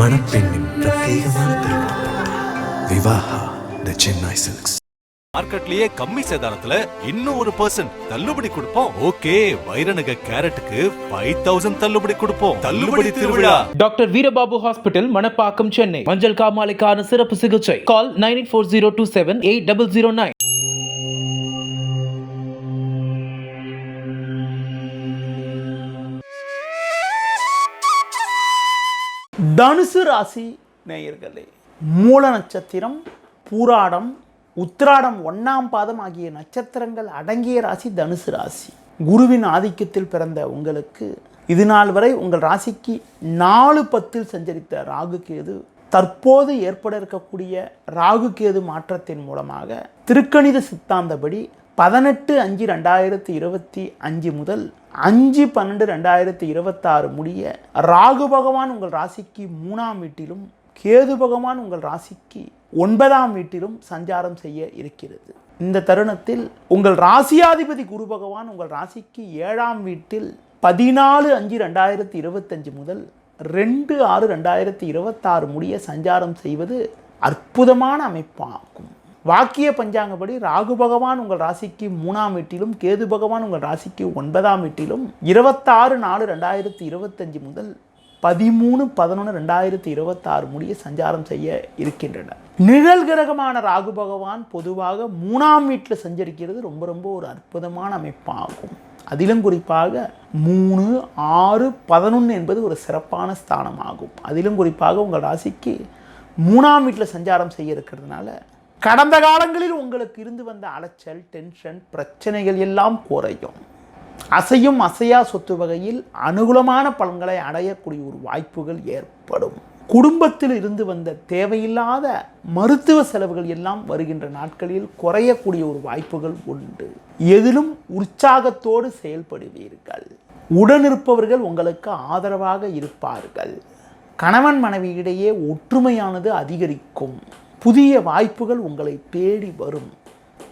மணப்பெண்ணின் பிரத்யேகமான திருமணம் விவாஹா தி சென்னை சில்க்ஸ். மார்க்கெட்லயே கம்மி சேதாரத்துல இன்னும் 1% தள்ளுபடி கொடுப்போம். ஓகே, வைரநக கேரட்டுக்கு 5000 தள்ளுபடி கொடுப்போம். தள்ளுபடி திருவிழா. Doctor Veerababu hospital, Manapakkam, Chennai. மஞ்சள் காமாலைக்கான சிறப்பு சிகிச்சை. கால் 9840278009. தனுசு ராசி நேயர்களே, மூல நட்சத்திரம், பூராடம், உத்திராடம் 1ஆம் பாதம் ஆகிய நட்சத்திரங்கள் அடங்கிய ராசி தனுசு ராசி. குருவின் ஆதிக்கத்தில் பிறந்த உங்களுக்கு இது நாள் வரை உங்கள் ராசிக்கு 4-10 சஞ்சரித்த ராகு கேது தற்போது ஏற்பட இருக்கக்கூடிய ராகு கேது மாற்றத்தின் மூலமாக திருக்கணித சித்தாந்தப்படி 18/5/2025 முதல் 5/12/2026 முடிய ராகு பகவான் உங்கள் ராசிக்கு 3ஆம் வீட்டிலும் கேது பகவான் உங்கள் ராசிக்கு 9ஆம் வீட்டிலும் சஞ்சாரம் செய்ய இருக்கிறது. இந்த தருணத்தில் உங்கள் ராசியாதிபதி குரு பகவான் உங்கள் ராசிக்கு 7ஆம் வீட்டில் 14/5/2025 முதல் 2/6/2026 முடிய சஞ்சாரம் செய்வது அற்புதமான அமைப்பாகும். வாக்கிய பஞ்சாங்கப்படி ராகு பகவான் உங்கள் ராசிக்கு 3ஆம் வீட்டிலும் கேது பகவான் உங்கள் ராசிக்கு 9ஆம் வீட்டிலும் 26/4/2025 முதல் 13/11/2026 முடிய சஞ்சாரம் செய்ய இருக்கின்றனர். நிழல் கிரகமான ராகு பகவான் பொதுவாக 3ஆம் வீட்டில் சஞ்சரிக்கிறது ரொம்ப ஒரு அற்புதமான அமைப்பாகும். அதிலும் குறிப்பாக 3, 6, 11 என்பது ஒரு சிறப்பான ஸ்தானமாகும். அதிலும் குறிப்பாக உங்கள் ராசிக்கு 3ஆம் வீட்டில் சஞ்சாரம் செய்ய இருக்கிறதுனால கடந்த காலங்களில் உங்களுக்கு இருந்து வந்த அலைச்சல், டென்ஷன், பிரச்சனைகள் எல்லாம் குறையும். அசையும் அசையா சொத்து வகையில் அனுகூலமான பலன்களை அடையக்கூடிய ஒரு வாய்ப்புகள் ஏற்படும். குடும்பத்தில் இருந்து வந்த தேவையில்லாத மருத்துவ செலவுகள் எல்லாம் வருகின்ற நாட்களில் குறையக்கூடிய ஒரு வாய்ப்புகள் உண்டு. எதிலும் உற்சாகத்தோடு செயல்படுவீர்கள். உடனிருப்பவர்கள் உங்களுக்கு ஆதரவாக இருப்பார்கள். கணவன் மனைவியிடையே ஒற்றுமையானது அதிகரிக்கும். புதிய வாய்ப்புகள் உங்களை தேடி வரும்.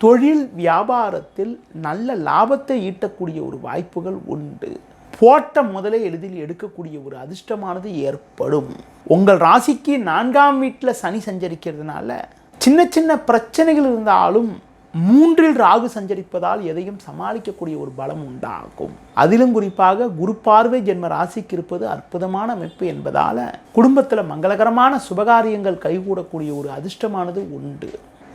தொழில் வியாபாரத்தில் நல்ல லாபத்தை ஈட்டக்கூடிய ஒரு வாய்ப்புகள் உண்டு. போட்ட முதலை எளிதில் எடுக்கக்கூடிய ஒரு அதிர்ஷ்டமானது ஏற்படும். உங்கள் ராசிக்கு 4ஆம் வீட்டில் சனி சஞ்சரிக்கிறதுனால சின்ன பிரச்சனைகள் இருந்தாலும் 3இல் ராகு சஞ்சரிப்பதால் எதையும் சமாளிக்கக்கூடிய ஒரு பலம் உண்டாகும். அதிலும் குறிப்பாக குரு பார்வை ஜென்ம ராசிக்கு இருப்பது அற்புதமான அமைப்பு என்பதால் குடும்பத்தில் மங்களகரமான சுபகாரியங்கள் கைகூடக்கூடிய ஒரு அதிர்ஷ்டமானது உண்டு.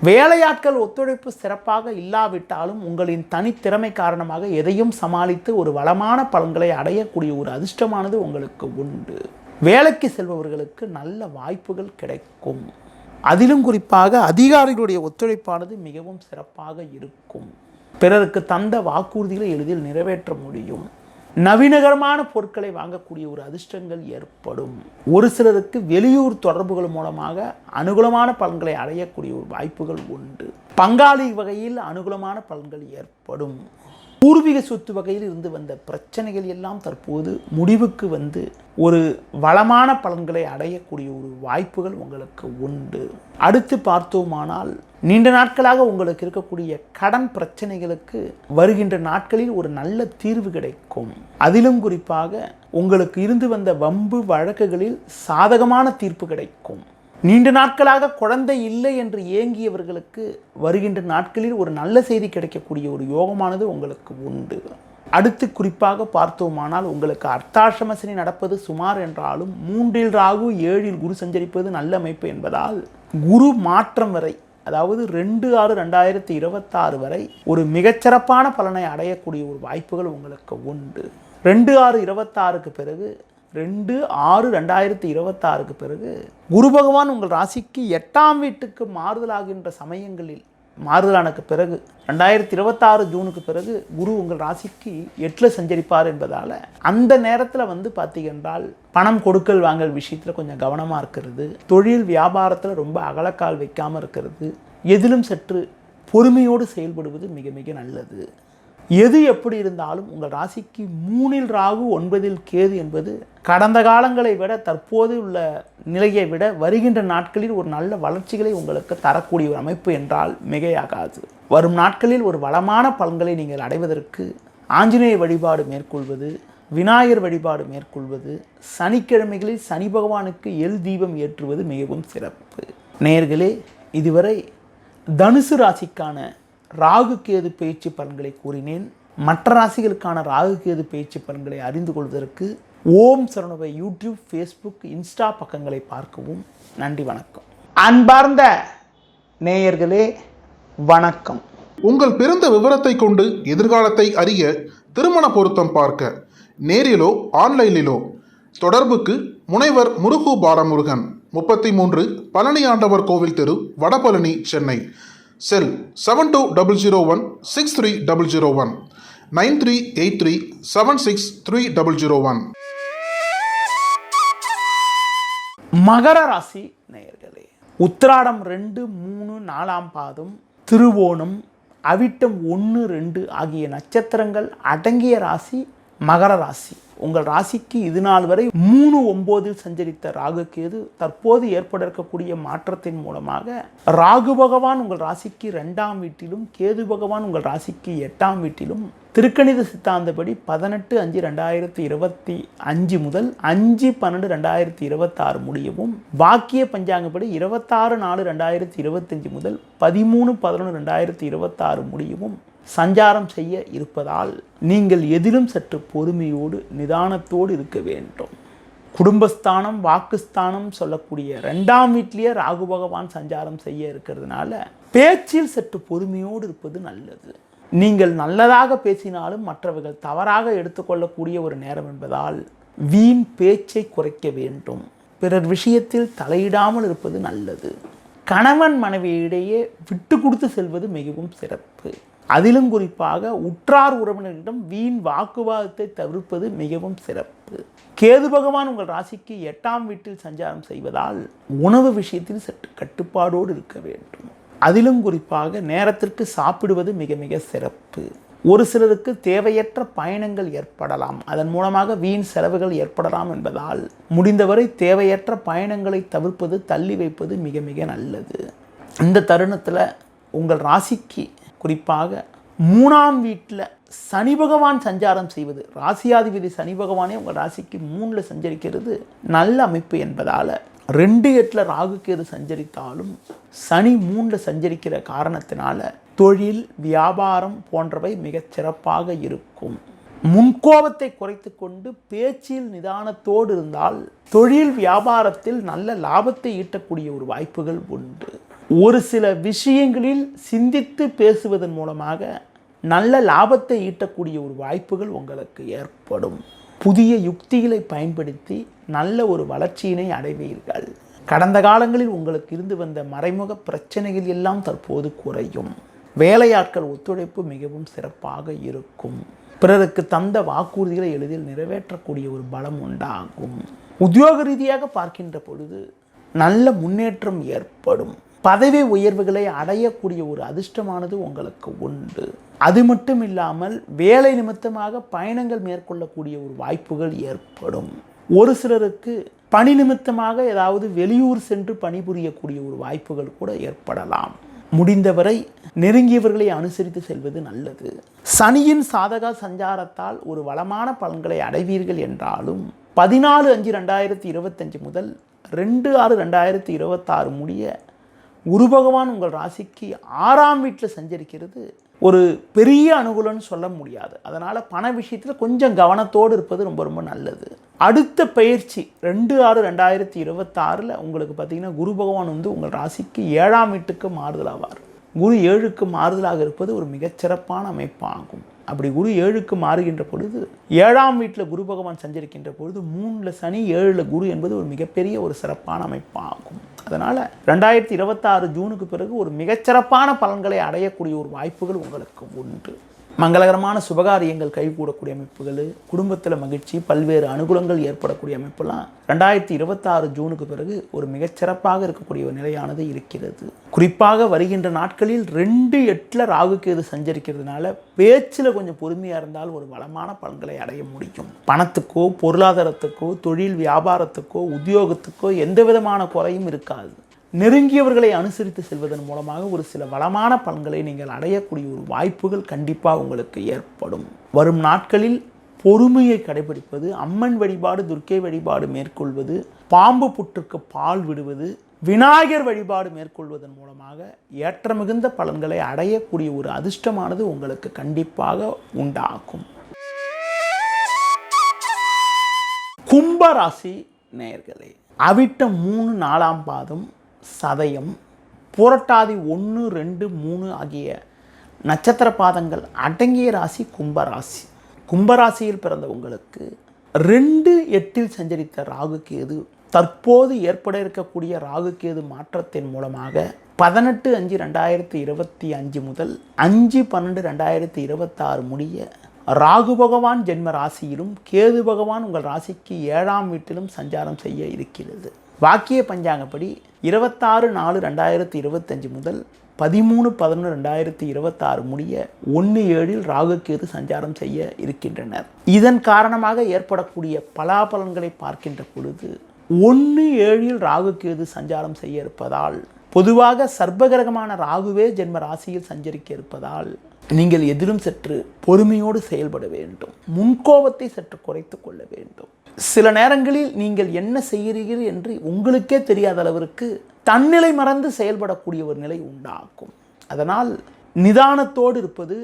வேலையாட்கள் ஒத்துழைப்பு சிறப்பாக இல்லாவிட்டாலும் உங்களின் தனித்திறமை காரணமாக எதையும் சமாளித்து ஒரு வளமான பலன்களை அடையக்கூடிய ஒரு அதிர்ஷ்டமானது உங்களுக்கு உண்டு. வேலைக்கு செல்பவர்களுக்கு நல்ல வாய்ப்புகள் கிடைக்கும். அதிலும் குறிப்பாக அதிகாரிகளுடைய ஒத்துழைப்பானது மிகவும் சிறப்பாக இருக்கும். பிறருக்கு தந்த வாக்குறுதிகளை எளிதில் நிறைவேற்ற முடியும். நவீனகரமான பொருட்களை வாங்கக்கூடிய ஒரு அதிர்ஷ்டங்கள் ஏற்படும். ஒரு சிலருக்கு வெளியூர் தொடர்புகள் மூலமாக அனுகூலமான பலன்களை அடையக்கூடிய ஒரு வாய்ப்புகள் உண்டு. பங்காளி வகையில் அனுகூலமான பலன்கள் ஏற்படும். பூர்வீக சொத்து வகையில் இருந்து வந்த பிரச்சனைகள் எல்லாம் தற்போது முடிவுக்கு வந்து ஒரு வளமான பலன்களை அடையக்கூடிய ஒரு வாய்ப்புகள் உங்களுக்கு உண்டு. அடுத்து பார்த்தோமானால் நீண்ட நாட்களாக உங்களுக்கு இருக்கக்கூடிய கடன் பிரச்சனைகளுக்கு வருகின்ற நாட்களில் ஒரு நல்ல தீர்வு கிடைக்கும். அதிலும் குறிப்பாக உங்களுக்கு இருந்து வந்த வம்பு வழக்குகளில் சாதகமான தீர்ப்பு கிடைக்கும். நீண்ட நாட்களாக குழந்தை இல்லை என்று ஏங்கியவர்களுக்கு வருகின்ற நாட்களில் ஒரு நல்ல செய்தி கிடைக்கக்கூடிய ஒரு யோகமானது உங்களுக்கு உண்டு. அடுத்து குறிப்பாக பார்த்தோமானால் உங்களுக்கு அர்த்தாஷ்டம சனி நடப்பது சுமார் என்றாலும் 3இல் ராகு 7இல் குரு சஞ்சரிப்பது நல்ல அமைப்பு என்பதால் குரு மாற்றம் வரை, அதாவது 2/6/2026 வரை ஒரு மிகச்சிறப்பான பலனை அடையக்கூடிய ஒரு வாய்ப்புகள் உங்களுக்கு உண்டு. 2/6/26க்கு பிறகு 2/6/2026க்கு பிறகு குரு பகவான் உங்கள் ராசிக்கு 8ஆம் வீட்டுக்கு மாறுதலாகின்ற சமயங்களில் மாறுதலானக்கு பிறகு 2026 ஜூனுக்கு பிறகு குரு உங்கள் ராசிக்கு 8ல் சஞ்சரிப்பார் என்பதால் அந்த நேரத்தில் பார்த்தீங்கன்றால் பணம் கொடுக்கல் வாங்கல் விஷயத்தில் கொஞ்சம் கவனமாக இருக்கிறது. தொழில் வியாபாரத்தில் ரொம்ப அகலக்கால் வைக்காமல் இருக்கிறது. எதிலும் சற்று பொறுமையோடு செயல்படுவது மிக மிக நல்லது. எது எப்படி இருந்தாலும் உங்கள் ராசிக்கு 3இல் ராகு 9இல் கேது என்பது கடந்த காலங்களை விட தற்போது உள்ள நிலையை விட வருகின்ற நாட்களில் ஒரு நல்ல வளர்ச்சிகளை உங்களுக்கு தரக்கூடிய ஒரு அமைப்பு என்றால் மிகையாகாது. வரும் நாட்களில் ஒரு வளமான பலன்களை நீங்கள் அடைவதற்கு ஆஞ்சநேய வழிபாடு மேற்கொள்வது, விநாயகர் வழிபாடு மேற்கொள்வது, சனிக்கிழமைகளில் சனி பகவானுக்கு எல் தீபம் ஏற்றுவது மிகவும் சிறப்பு. நேயர்களே, இதுவரை தனுசு ராசிக்கான ராகு கேது பயிற்சி பலன்களை கூறினேன். மற்ற ராசிகளுக்கான ராகு கேது பயிற்சி பலன்களை அறிந்து கொள்வதற்கு ஓம் சரவணபை யூடியூப், ஃபேஸ்புக், இன்ஸ்டா பக்கங்களை பார்க்கவும். நன்றி, வணக்கம். அன்பார்ந்த நேயர்களே, வணக்கம். உங்கள் பிறந்த விவரத்தை கொண்டு எதிர்காலத்தை அறிய, திருமண பொருத்தம் பார்க்க, நேரிலோ ஆன்லைனிலோ தொடர்புக்கு முனைவர் முருகு பாலமுருகன், 33 பழனி ஆண்டவர் கோவில் தெரு, வடபழனி, சென்னை. செல் 7200163001 9383763001. மகர ராசி நேயர்களே, உத்திராடம் 2, 3, 4ஆம் பாதம், திருவோணம், அவிட்டம் 1, 2 ஆகிய நட்சத்திரங்கள் அடங்கிய ராசி மகர ராசி. உங்கள் ராசிக்கு இது நாள் வரை 3, 9 சஞ்சரித்த ராகு கேது தற்போது ஏற்பட இருக்கக்கூடிய மாற்றத்தின் மூலமாக ராகு பகவான் உங்கள் ராசிக்கு 2ஆம் வீட்டிலும், கேது பகவான் உங்கள் ராசிக்கு 8ஆம் வீட்டிலும் திருக்கணித சித்தாந்தப்படி 18/5/2025 முதல் 5/12/2026 முடியவும், வாக்கிய பஞ்சாங்கப்படி 26/4/2025 முதல் 13/11/2026 முடியவும் சஞ்சாரம் செய்ய இருப்பதால் நீங்கள் எதிலும் சற்று பொறுமையோடு நிதானத்தோடு இருக்க வேண்டும். குடும்பஸ்தானம், வாக்குஸ்தானம் சொல்லக்கூடிய 2ஆம் வீட்டிலேயே ராகு பகவான் சஞ்சாரம் செய்ய இருக்கிறதுனால பேச்சில் சற்று பொறுமையோடு இருப்பது நல்லது. நீங்கள் நல்லதாக பேசினாலும் மற்றவர்கள் தவறாக எடுத்துக்கொள்ளக்கூடிய ஒரு நேரம் என்பதால் வீண் பேச்சை குறைக்க வேண்டும். பிறர் விஷயத்தில் தலையிடாமல் இருப்பது நல்லது. கணவன் மனைவியிடையே விட்டு கொடுத்து செல்வது மிகவும் சிறப்பு. அதிலும் குறிப்பாக உற்றார் உறவினரிடம் வீண் வாக்குவாதத்தை தவிர்ப்பது மிகவும் சிறப்பு. கேது பகவான் உங்கள் ராசிக்கு 8ஆம் வீட்டில் சஞ்சாரம் செய்வதால் உணவு விஷயத்தில் சற்று கட்டுப்பாடோடு இருக்க வேண்டும். அதிலும் குறிப்பாக நேரத்திற்கு சாப்பிடுவது மிக மிக சிறப்பு. ஒரு சிலருக்கு தேவையற்ற பயணங்கள் ஏற்படலாம், அதன் மூலமாக வீண் செலவுகள் ஏற்படலாம் என்பதால் முடிந்தவரை தேவையற்ற பயணங்களை தவிர்ப்பது, தள்ளி வைப்பது மிக மிக நல்லது. இந்த தருணத்தில் உங்கள் ராசிக்கு குறிப்பாக 3ஆம் வீட்டில் சனி பகவான் சஞ்சாரம் செய்வது, ராசியாதிபதி சனி பகவானே உங்கள் ராசிக்கு 3ல் சஞ்சரிக்கிறது நல்ல அமைப்பு என்பதால் 2/8 ராகு கேது சஞ்சரித்தாலும் சனி 3ல் சஞ்சரிக்கிற காரணத்தினால தொழில், வியாபாரம் போன்றவை மிகச் சிறப்பாக இருக்கும். முன்கோபத்தை குறைத்து கொண்டு பேச்சில் நிதானத்தோடு இருந்தால் தொழில் வியாபாரத்தில் நல்ல லாபத்தை ஈட்டக்கூடிய ஒரு வாய்ப்புகள் உண்டு. ஒரு சில விஷயங்களில் சிந்தித்து பேசுவதன் மூலமாக நல்ல லாபத்தை ஈட்டக்கூடிய ஒரு வாய்ப்புகள் உங்களுக்கு ஏற்படும். புதிய யுக்திகளை பயன்படுத்தி நல்ல ஒரு வளர்ச்சியினை அடைவீர்கள். கடந்த காலங்களில் உங்களுக்கு இருந்து வந்த மறைமுக பிரச்சனைகள் எல்லாம் தற்போது குறையும். வேலையாட்கள் ஒத்துழைப்பு மிகவும் சிறப்பாக இருக்கும். பிறருக்கு தந்த வாக்குறுதிகளை எளிதில் நிறைவேற்றக்கூடிய ஒரு பலம் உண்டாகும். உத்தியோக ரீதியாக பார்க்கின்ற பொழுது நல்ல முன்னேற்றம் ஏற்படும். பதவி உயர்வுகளை அடையக்கூடிய ஒரு அதிர்ஷ்டமானது உங்களுக்கு உண்டு. அது மட்டும் இல்லாமல் வேலை நிமித்தமாக பயணங்கள் மேற்கொள்ளக்கூடிய ஒரு வாய்ப்புகள் ஏற்படும். ஒரு சிலருக்கு பணி நிமித்தமாக ஏதாவது வெளியூர் சென்று பணிபுரியக்கூடிய ஒரு வாய்ப்புகள் கூட ஏற்படலாம். முடிந்தவரை நெருங்கியவர்களை அனுசரித்து செல்வது நல்லது. சனியின் சாதக சஞ்சாரத்தால் ஒரு வளமான பலன்களை அடைவீர்கள் என்றாலும் 14/5/2025 முதல் 2/6/2026 முடிய குரு பகவான் உங்கள் ராசிக்கு 6ஆம் வீட்டில் சஞ்சரிக்கிறது ஒரு பெரிய அனுகூலம்னு சொல்ல முடியாது. அதனால் பண விஷயத்தில் கொஞ்சம் கவனத்தோடு இருப்பது ரொம்ப ரொம்ப நல்லது. அடுத்த பயிற்சி 2/6/2026 உங்களுக்கு பார்த்தீங்கன்னா குரு பகவான் உங்கள் ராசிக்கு 7ஆம் வீட்டுக்கு மாறுதலாவார். குரு 7க்கு மாறுதலாக இருப்பது ஒரு மிகச்சிறப்பான அமைப்பாகும். அப்படி குரு 7க்கு மாறுகின்ற பொழுது 7ஆம் வீட்டில் குரு பகவான் சஞ்சரிக்கின்ற பொழுது 3ல் சனி 7ல் குரு என்பது ஒரு மிகப்பெரிய ஒரு சிறப்பான அமைப்பாகும். அதனால் 2026 ஜூனுக்கு பிறகு ஒரு மிகச்சிறப்பான பலன்களை அடையக்கூடிய ஒரு வாய்ப்புகள் உங்களுக்கு உண்டு. மங்களகரமான சுபகாரியங்கள் கைகூடக்கூடிய அமைப்புகள், குடும்பத்தில் மகிழ்ச்சி, பல்வேறு அனுகூலங்கள் ஏற்படக்கூடிய அமைப்பெல்லாம் 2026 ஜூனுக்கு பிறகு ஒரு மிகச்சிறப்பாக இருக்கக்கூடிய ஒரு நிலையானது இருக்கிறது. குறிப்பாக வருகின்ற நாட்களில் 2/8 ராகு கேது சஞ்சரிக்கிறதுனால பேச்சில் கொஞ்சம் பொறுமையாக இருந்தால் ஒரு வளமான பலன்களை அடைய முடியும். பணத்துக்கோ, பொருளாதாரத்துக்கோ, தொழில் வியாபாரத்துக்கோ, உத்தியோகத்துக்கோ எந்த விதமான குறையும் இருக்காது. நெருங்கியவர்களை அனுசரித்து செல்வதன் மூலமாக ஒரு சில வளமான பலன்களை நீங்கள் அடையக்கூடிய ஒரு வாய்ப்புகள் கண்டிப்பாக உங்களுக்கு ஏற்படும். வரும் நாட்களில் பொறுமையை கடைபிடிப்பது, அம்மன் வழிபாடு, துர்க்கை வழிபாடு மேற்கொள்வது, பாம்பு புற்றுக்கு பால் விடுவது, விநாயகர் வழிபாடு மேற்கொள்வதன் மூலமாக ஏற்ற மிகுந்த பலன்களை அடையக்கூடிய ஒரு அதிர்ஷ்டமானது உங்களுக்கு கண்டிப்பாக உண்டாகும். கும்பராசி நேயர்களே, அவிட்டம் 3, 4ஆம் பாதம், சதயம், புரட்டாதி 1, 2, 3 ஆகிய நட்சத்திர பாதங்கள் அடங்கிய ராசி கும்பராசி. கும்பராசியில் பிறந்த உங்களுக்கு 2, 8 சஞ்சரித்த ராகு கேது தற்போது ஏற்பட இருக்கக்கூடிய ராகு கேது மாற்றத்தின் மூலமாக 18/5/2025 முதல் 5/12/2026 முடிய ராகு பகவான் ஜென்ம ராசியிலும் கேது பகவான் உங்கள் ராசிக்கு 7ஆம் வீட்டிலும் சஞ்சாரம் செய்ய இருக்கிறது. வாக்கிய பஞ்சாங்கப்படி 26/4/2025 முதல் 13/11/2026 முடிய 1/7 ராகு கேது சஞ்சாரம் செய்ய இருக்கின்றனர். இதன் காரணமாக ஏற்படக்கூடிய பலாபலன்களை பார்க்கின்ற பொழுது 1/7 ராகு கேது சஞ்சாரம் செய்ய இருப்பதால், பொதுவாக சர்ப்பகிரகமான ராகுவே ஜென்ம ராசியில் சஞ்சரிக்க இருப்பதால் நீங்கள் எதிலும் சற்று பொறுமையோடு செயல்பட வேண்டும். முன்கோபத்தை சற்று குறைத்து கொள்ள வேண்டும். சில நேரங்களில் நீங்கள் என்ன செய்கிறீர்கள் என்று உங்களுக்கே தெரியாத அளவிற்கு தன்னிலை மறந்து செயல்படக்கூடிய ஒரு நிலை உண்டாகும். அதனால் நிதானத்தோடு இருப்பது,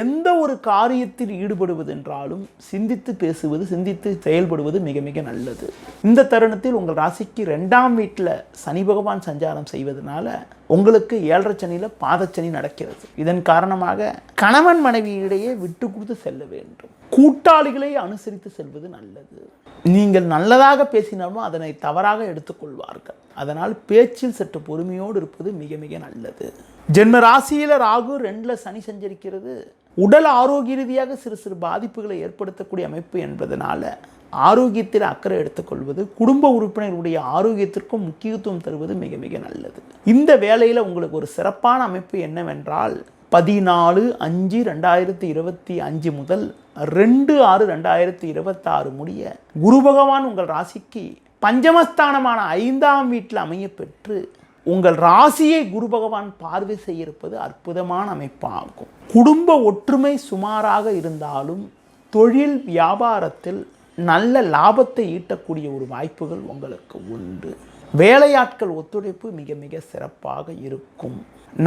எந்த ஒரு காரியத்தில் ஈடுபடுவது என்றாலும் சிந்தித்து பேசுவது, சிந்தித்து செயல்படுவது மிக மிக நல்லது. இந்த தருணத்தில் உங்கள் ராசிக்கு 2ஆம் வீட்டில் சனி பகவான் சஞ்சாரம் செய்வதனால உங்களுக்கு 7.5 சனியில் பாதச்சனி நடக்கிறது. இதன் காரணமாக கணவன் மனைவியிடையே விட்டு கொடுத்து செல்ல வேண்டும். கூட்டாளிகளை அனுசரித்து செல்வது நல்லது. நீங்கள் நல்லதாக பேசினாலும் அதனை தவறாக எடுத்துக்கொள்வார்கள். அதனால் பேச்சில் சற்று பொறுமையோடு இருப்பது மிக மிக நல்லது. ஜென்ம ராசியில் ராகு 2ல் சனி சஞ்சரிக்கிறது. உடல் ஆரோக்கிய ரீதியாக சிறு சிறு பாதிப்புகளை ஏற்படுத்தக்கூடிய அமைப்பு என்பதனால ஆரோக்கியத்தில் அக்கறை எடுத்துக்கொள்வது, குடும்ப உறுப்பினர்களுடைய ஆரோக்கியத்திற்கும் முக்கியத்துவம் தருவது மிக மிக நல்லது. இந்த வேளையில் உங்களுக்கு ஒரு சிறப்பான அமைப்பு என்னவென்றால் 14/5/2025 முதல் 2/6/2026 முடிய குரு பகவான் உங்கள் ராசிக்கு பஞ்சமஸ்தானமான 5ஆம் வீட்டில் அமைய பெற்று உங்கள் ராசியை குரு பகவான் பார்வை செய்ய இருப்பது அற்புதமான அமைப்பாகும். குடும்ப ஒற்றுமை சுமாராக இருந்தாலும் தொழில் வியாபாரத்தில் நல்ல லாபத்தை ஈட்டக்கூடிய ஒரு வாய்ப்புகள் உங்களுக்கு உண்டு. வேலையாட்கள் ஒத்துழைப்பு மிக மிக சிறப்பாக இருக்கும்.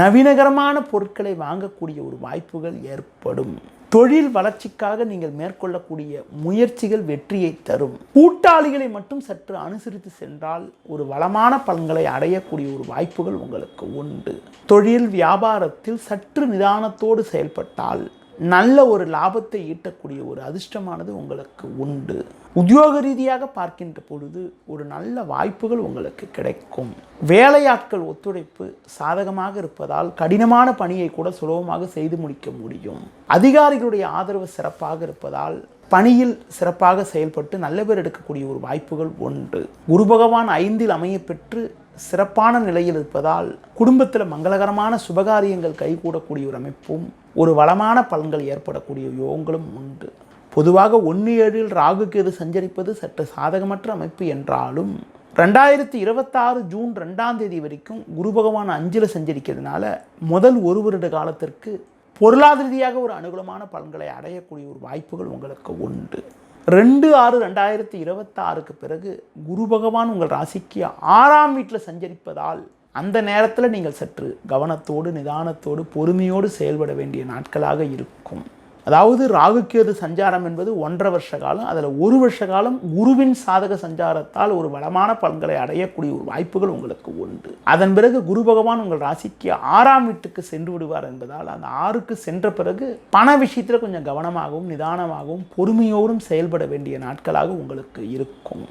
நவீனகரமான பொருட்களை வாங்கக்கூடிய ஒரு வாய்ப்புகள் ஏற்படும். தொழில் வளர்ச்சிக்காக நீங்கள் மேற்கொள்ளக்கூடிய முயற்சிகள் வெற்றியை தரும். கூட்டாளிகளை மட்டும் சற்று அனுசரித்து சென்றால் ஒரு வளமான பலன்களை அடையக்கூடிய ஒரு வாய்ப்புகள் உங்களுக்கு உண்டு. தொழில் வியாபாரத்தில் சற்று நிதானத்தோடு செயல்பட்டால் நல்ல ஒரு லாபத்தை ஈட்டக்கூடிய ஒரு அதிர்ஷ்டமானது உங்களுக்கு உண்டு. உத்தியோக ரீதியாக பார்க்கின்ற பொழுது ஒரு நல்ல வாய்ப்புகள் உங்களுக்கு கிடைக்கும். வேலையாட்கள் ஒத்துழைப்பு சாதகமாக இருப்பதால் கடினமான பணியை கூட சுலபமாக செய்து முடிக்க முடியும். அதிகாரிகளுடைய ஆதரவு சிறப்பாக இருப்பதால் பணியில் சிறப்பாக செயல்பட்டு நல்ல பேர் எடுக்கக்கூடிய ஒரு வாய்ப்புகள் உண்டு. குரு பகவான் 5இல் அமைய பெற்று சிறப்பான நிலையில் இருப்பதால் குடும்பத்தில் மங்களகரமான சுபகாரியங்கள் கைகூடக்கூடிய ஒரு அமைப்பும் ஒரு வளமான பலன்கள் ஏற்படக்கூடிய யோகங்களும் உண்டு. பொதுவாக 1/7 ராகு கேது சஞ்சரிப்பது சற்று சாதகமற்ற அமைப்பு என்றாலும் 2026 ஜூன் 2ஆம் தேதி வரைக்கும் குரு பகவான் 5இல் சஞ்சரிக்கிறதுனால முதல் 1 வருட காலத்திற்கு பொருளாதார ரீதியாக ஒரு அனுகூலமான பலன்களை அடையக்கூடிய ஒரு வாய்ப்புகள் உங்களுக்கு உண்டு. 2/6/2026 பிறகு குரு பகவான் உங்கள் ராசிக்கு 6ஆம் வீட்டில் சஞ்சரிப்பதால் அந்த நேரத்தில் நீங்கள் சற்று கவனத்தோடு நிதானத்தோடு பொறுமையோடு செயல்பட வேண்டிய நாட்களாக இருக்கும். அதாவது ராகுக்கேது சஞ்சாரம் என்பது 1.5 வருஷ காலம். அதில் 1 வருஷ காலம் குருவின் சாதக சஞ்சாரத்தால் ஒரு வளமான பலன்களை அடையக்கூடிய ஒரு வாய்ப்புகள் உங்களுக்கு உண்டு. அதன் பிறகு குரு பகவான் உங்கள் ராசிக்கு 6ஆம் வீட்டுக்கு சென்று விடுவார் என்பதால் அந்த 6க்கு சென்ற பிறகு பண விஷயத்தில் கொஞ்சம் கவனமாகவும் நிதானமாகவும் பொறுமையோடும் செயல்பட வேண்டிய நாட்களாக உங்களுக்கு இருக்கும்.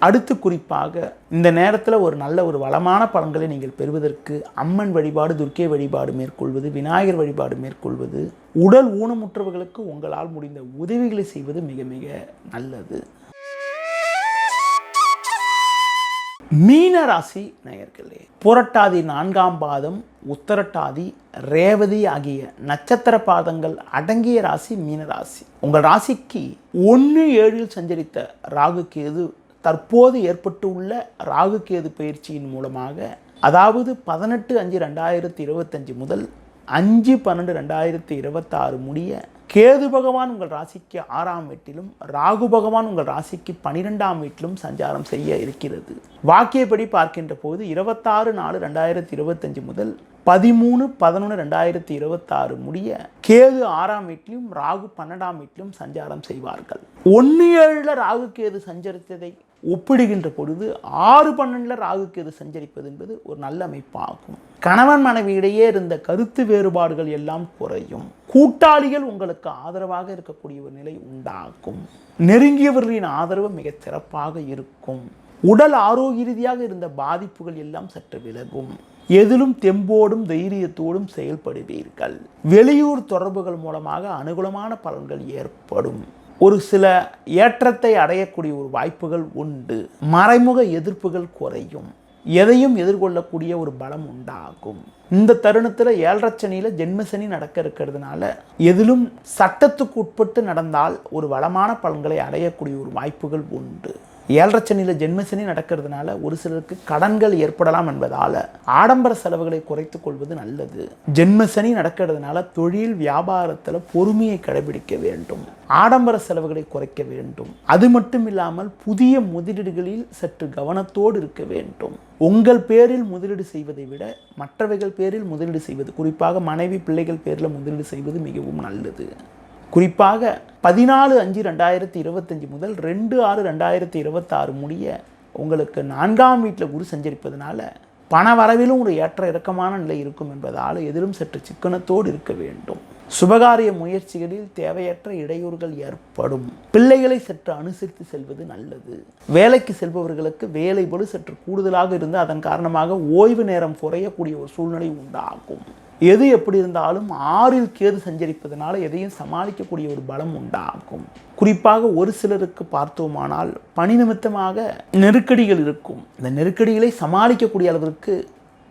அடுத்து குறிப்பாக இந்த நேரத்தில் ஒரு நல்ல ஒரு வளமான பலன்களை நீங்கள் பெறுவதற்கு அம்மன் வழிபாடு, துர்க்கை வழிபாடு மேற்கொள்வது, விநாயகர் வழிபாடு மேற்கொள்வது, உடல் ஊனமுற்றவர்களுக்கு உங்களால் முடிந்த உதவிகளை செய்வது மிக மிக நல்லது. மீன ராசி நேயர்களே, புரட்டாதி 4ஆம் பாதம், உத்தரட்டாதி, ரேவதி ஆகிய நட்சத்திர பாதங்கள் அடங்கிய ராசி மீனராசி. உங்கள் ராசிக்கு 1/7 சஞ்சரித்த ராகு கேது தற்போது ஏற்பட்டுள்ள ராகு கேது பயிற்சியின் மூலமாக, அதாவது 18/5/2025 முதல் 5/12/2026 முடிய கேது பகவான் உங்கள் ராசிக்கு 6ஆம் வீட்டிலும் ராகு பகவான் உங்கள் ராசிக்கு 12ஆம் வீட்டிலும் சஞ்சாரம் செய்ய இருக்கிறது. வாக்கியப்படி பார்க்கின்ற போது 26/4/2025 முதல் 13/11/2026 முடிய கேது 6ஆம் வீட்டிலும் ராகு 12ஆம் வீட்டிலும் சஞ்சாரம் செய்வார்கள். 1/7 ராகு கேது சஞ்சரித்ததை ஒப்பிடுகின்ற பொழுது 6/12 ராகு கேது சஞ்சரிப்பது என்பது ஒரு நல்ல அமைப்பாகும். கணவன் மனைவியிடையே இருந்த கருத்து வேறுபாடுகள் எல்லாம் குறையும். கூட்டாளிகள் உங்களுக்கு ஆதரவாக இருக்கக்கூடிய ஒரு நிலை உண்டாகும். நெருங்கியவர்களின் ஆதரவு மிக சிறப்பாக இருக்கும். உடல் ஆரோக்கிய ரீதியாக இருந்த பாதிப்புகள் எல்லாம் சற்று விலகும். எதிலும் தெம்போடும் தைரியத்தோடும் செயல்படுவீர்கள். வெளியூர் தொடர்புகள் மூலமாக அனுகூலமான பலன்கள் ஏற்படும். ஒரு சில ஏற்றத்தை அடையக்கூடிய ஒரு வாய்ப்புகள் உண்டு. மறைமுக எதிர்ப்புகள் குறையும். எதையும் எதிர்கொள்ளக்கூடிய ஒரு பலம் உண்டாகும். இந்த தருணத்தில் 7.5 சனியில் ஜென்மசனி நடக்க இருக்கிறதுனால எதிலும் சட்டத்துக்கு உட்பட்டு நடந்தால் ஒரு வளமான பலன்களை அடையக்கூடிய ஒரு வாய்ப்புகள் உண்டு. 7.5 சனியில் ஜென்மசனி நடக்கிறதுனால ஒரு சிலருக்கு கடன்கள் ஏற்படலாம் என்பதால் ஆடம்பர செலவுகளை குறைத்து கொள்வது நல்லது. ஜென்மசனி நடக்கிறதுனால தொழில் வியாபாரத்தில் பொறுமையை கடைபிடிக்க வேண்டும். ஆடம்பர செலவுகளை குறைக்க வேண்டும். அது மட்டும் இல்லாமல் புதிய முதலீடுகளில் சற்று கவனத்தோடு இருக்க வேண்டும். உங்கள் பேரில் முதலீடு செய்வதை விட மற்றவர்கள் பேரில் முதலீடு செய்வது, குறிப்பாக மனைவி பிள்ளைகள் பேரில் முதலீடு செய்வது மிகவும் நல்லது. குறிப்பாக 14/5/2025 முதல் 2/6/2026 முடிய உங்களுக்கு 4ஆம் வீட்டில் குரு சஞ்சரிப்பதனால பண வரவிலும் ஒரு ஏற்ற இறக்கமான நிலை இருக்கும் என்பதால் எதிலும் சற்று சிக்கனத்தோடு இருக்க வேண்டும். சுபகாரிய முயற்சிகளில் தேவையற்ற இடையூறுகள் ஏற்படும். பிள்ளைகளை சற்று அனுசரித்து செல்வது நல்லது. வேலைக்கு செல்பவர்களுக்கு வேலை பளு சற்று கூடுதலாக இருந்து அதன் காரணமாக ஓய்வு நேரம் குறையக்கூடிய ஒரு சூழ்நிலை உண்டாகும். எது எப்படி இருந்தாலும் 6இல் கேது சஞ்சரிப்பதனால எதையும் சமாளிக்கக்கூடிய ஒரு பலம் உண்டாகும். குறிப்பாக ஒரு சிலருக்கு பார்த்தோமானால் பணி நிமித்தமாக நெருக்கடிகள் இருக்கும். இந்த நெருக்கடிகளை சமாளிக்கக்கூடிய அளவிற்கு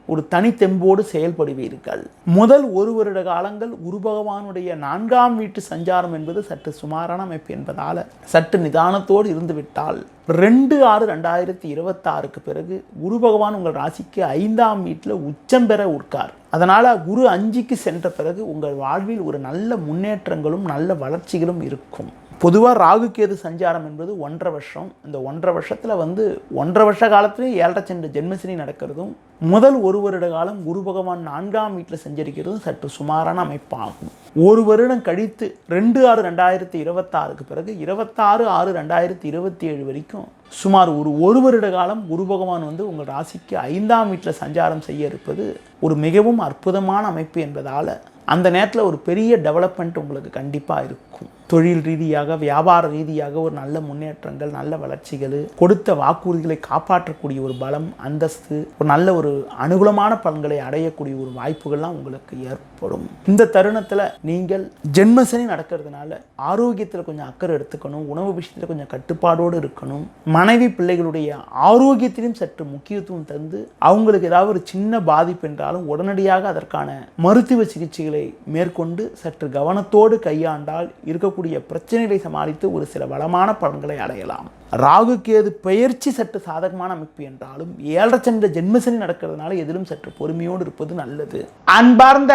ஒரு தனித்தெம்போடு செயல்படுவீர்கள். முதல் 1 வருட காலங்கள் குரு பகவானுடைய 4ஆம் வீட்டு சஞ்சாரம் என்பது சற்று சுமாரான அமைப்பு என்பதால் சற்று நிதானத்தோடு இருந்துவிட்டால் 2/6/2026 பிறகு குரு பகவான் உங்கள் ராசிக்கு 5ஆம் வீட்டில் உச்சம் பெற உட்கார். அதனால் குரு 5க்கு சென்ற பிறகு உங்கள் வாழ்வில் ஒரு நல்ல முன்னேற்றங்களும் நல்ல வளர்ச்சிகளும் இருக்கும். பொதுவாக ராகு கேது சஞ்சாரம் என்பது 1.5 வருஷம். இந்த 1.5 வருஷத்தில் 1.5 வருஷ காலத்திலே 7.5 சனி ஜென்மசனி நடக்கிறதும் முதல் 1 வருட காலம் குரு பகவான் 4ஆம் வீட்டில் சஞ்சரிக்கிறதும் சற்று சுமாரான அமைப்பாகும். 1 வருடம் கழித்து 2/6/2026 பிறகு 26/6/2027 வரைக்கும் சுமார் ஒரு வருட காலம் குரு பகவான் உங்கள் ராசிக்கு 5ஆம் வீட்டில் சஞ்சாரம் செய்ய இருப்பது ஒரு மிகவும் அற்புதமான அமைப்பு என்பதால் அந்த நேரத்தில் ஒரு பெரிய டெவலப்மெண்ட் உங்களுக்கு கண்டிப்பாக இருக்கும். தொழில் ரீதியாக வியாபார ரீதியாக ஒரு நல்ல முன்னேற்றங்கள், நல்ல வளர்ச்சிகள், கொடுத்த வாக்குறுதிகளை காப்பாற்றக்கூடிய ஒரு பலம், அந்தஸ்து, ஒரு நல்ல ஒரு அனுகூலமான பலன்களை அடையக்கூடிய ஒரு வாய்ப்புகள்லாம் உங்களுக்கு ஏற்படும். இந்த தருணத்தில் நீங்கள் ஜென்மசனி நடக்கிறதுனால ஆரோக்கியத்தில் கொஞ்சம் அக்கறை எடுத்துக்கணும். உணவு விஷயத்தில் கொஞ்சம் கட்டுப்பாடோடு இருக்கணும். மனைவி பிள்ளைகளுடைய ஆரோக்கியத்திலும் சற்று முக்கியத்துவம் தந்து அவங்களுக்கு ஏதாவது ஒரு சின்ன பாதிப்பு என்றாலும் உடனடியாக அதற்கான மருத்துவ சிகிச்சைகளை மேற்கொண்டு சற்று கவனத்தோடு கையாண்டால் இருக்கக்கூடிய பிரச்சனைகளை சமாளித்து ஒரு சில வளமான பலன்களை அடையலாம். ராகு கேது பெயர்ச்சி சற்று சாதகமான அமைப்பு என்றாலும் 7.5 சனி ஜென்மசனி நடக்கிறதுனால எதிலும் சற்று பொறுமையோடு இருப்பது நல்லது. அன்பார்ந்த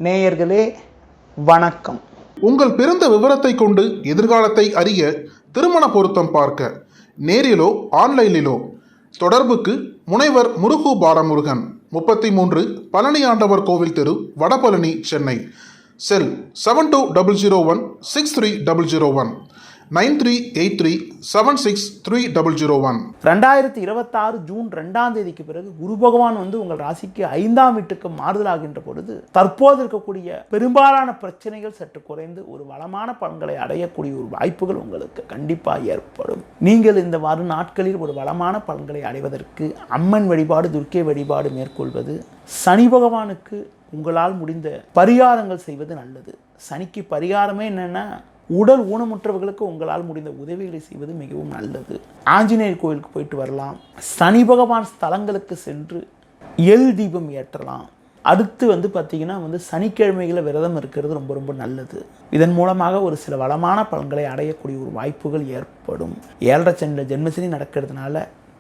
நேயர்களே, வணக்கம். உங்கள் பிறந்த விவரத்தை கொண்டு எதிர்காலத்தை அறிய திருமண பொருத்தம் பார்க்க நேரிலோ ஆன்லைனிலோ தொடர்புக்கு முனைவர் முருகு பாலமுருகன் 33 பழனி ஆண்டவர் கோவில் தெரு, வடபழனி, சென்னை. செல் 7200163001 9383763001. 2026 ஜூன் 2ஆம் தேதிக்கு பிறகு குரு பகவான் உங்கள் ராசிக்கு 5ஆம் வீட்டுக்கு மாறுதலாகின்ற பொழுது தற்போது இருக்கக்கூடிய பெரும்பாலான பிரச்சனைகள் சற்று குறைந்து ஒரு வளமான பலன்களை அடையக்கூடிய ஒரு வாய்ப்புகள் உங்களுக்கு கண்டிப்பாக ஏற்படும். நீங்கள் இந்த வரும் நாட்களில் ஒரு வளமான பலன்களை அடைவதற்கு அம்மன் வழிபாடு, துர்க்கை வழிபாடு மேற்கொள்வது, சனி பகவானுக்கு உங்களால் முடிந்த பரிகாரங்கள் செய்வது நல்லது. சனிக்கு பரிகாரமே என்னென்னா உடல் ஊனமுற்றவர்களுக்கு உங்களால் முடிந்த உதவிகளை செய்வது மிகவும் நல்லது. ஆஞ்சநேயர் கோயிலுக்கு போயிட்டு வரலாம். சனி பகவான் ஸ்தலங்களுக்கு சென்று எல் தீபம் ஏற்றலாம். அடுத்து பார்த்தீங்கன்னா சனிக்கிழமைகளில் விரதம் இருக்கிறது ரொம்ப ரொம்ப நல்லது. இதன் மூலமாக ஒரு சில வளமான பலன்களை அடையக்கூடிய ஒரு வாய்ப்புகள் ஏற்படும். 7.5 சனி ஜென்மசனி நடக்கிறதுனால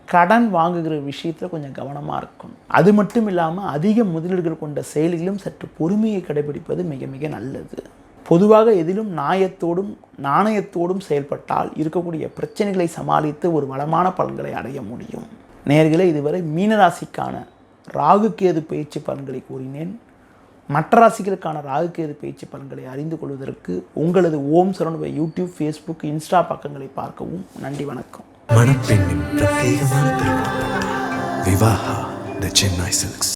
கடன் வாங்குகிற விஷயத்தில் கொஞ்சம் கவனமாக இருக்கணும். அது மட்டும் இல்லாமல் அதிக முதலீடுகள் கொண்ட செயல்களிலும் சற்று பொறுமையை கடைபிடிப்பது மிக மிக நல்லது. பொதுவாக எதிலும் நாயத்தோடும் நாணயத்தோடும் செயல்பட்டால் இருக்கக்கூடிய பிரச்சனைகளை சமாளித்து ஒரு வளமான பலன்களை அடைய முடியும். நேயர்களே, இதுவரை மீனராசிக்கான ராகுகேது பயிற்சி பலன்களை கூறினேன். மற்ற ராசிகளுக்கான ராகுகேது பயிற்சி பலன்களை அறிந்து கொள்வதற்கு உங்களது ஓம் சரவண யூடியூப், ஃபேஸ்புக், இன்ஸ்டா பக்கங்களை பார்க்கவும். நன்றி, வணக்கம். மணப்பெண்ணின் பிரத்யேகமான திருமணம் விவாஹா த சென்னை சில்க்ஸ்.